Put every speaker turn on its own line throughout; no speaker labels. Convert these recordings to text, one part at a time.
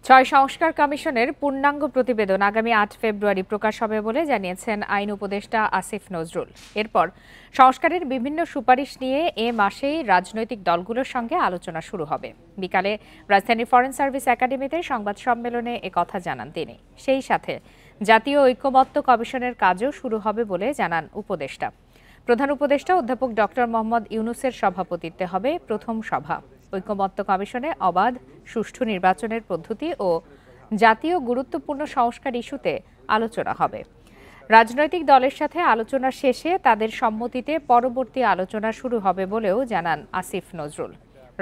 ছয় সংস্কার কমিশনের পূর্ণাঙ্গ প্রতিবেদন আগামী ৮ ফেব্রুয়ারি প্রকাশ হবে বলে জানিয়েছেন আইন উপদেষ্টা আসিফ নজরুল। এরপর সংস্কারের বিভিন্ন সুপারিশ নিয়ে এ মাসেই রাজনৈতিক দলগুলোর সঙ্গে আলোচনা শুরু হবে। বিকালে রাজধানীর ফরেন সার্ভিস একাডেমিতে সংবাদ সম্মেলনে একথা জানান তিনি। সেই সাথে জাতীয় ঐকমত্য কমিশনের কাজও শুরু হবে বলে জানান উপদেষ্টা। প্রধান উপদেষ্টা অধ্যাপক ডক্টর মোহাম্মদ ইউনূসের সভাপতিত্বে হবে প্রথম সভা। ঐকমত্য কমিশনে অবাধ সুষ্ঠু নির্বাচনের পদ্ধতি ও জাতীয় গুরুত্বপূর্ণ সংস্কার ইস্যুতে আলোচনা হবে। রাজনৈতিক দলের সাথে আলোচনা শেষে তাদের সম্মতিতে পরবর্তী আলোচনা শুরু হবে বলেও জানান আসিফ নজরুল।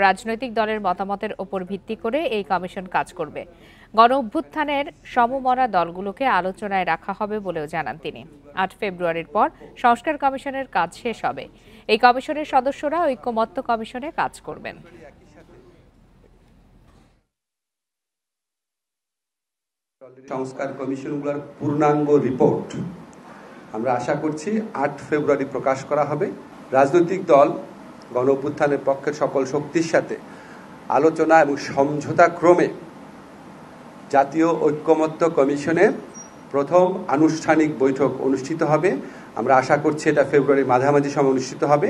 রাজনৈতিক দলের মতামতের ওপর ভিত্তি করে এই কমিশন কাজ করবে। গণ অভ্যুত্থানের সমমনা দলগুলোকে আলোচনায় রাখা হবে বলেও জানান তিনি। ৮ ফেব্রুয়ারির পর সংস্কার কমিশনের কাজ শেষ হবে। এই কমিশনের সদস্যরা ঐকমত্য কমিশনে কাজ করবেন।
সংস্কার কমিশনগুলোর পূর্ণাঙ্গ রিপোর্ট আমরা আশা করছি ৮ ফেব্রুয়ারি প্রকাশ করা হবে। রাজনৈতিক দল গণ অভ্যুত্থানের পক্ষের সকল শক্তির সাথে আলোচনা এবং সমঝোতা ক্রমে জাতীয় ঐকমত্য কমিশনের প্রথম আনুষ্ঠানিক বৈঠক অনুষ্ঠিত হবে। আমরা আশা করছি এটা ফেব্রুয়ারির মাঝামাঝি সময় অনুষ্ঠিত হবে।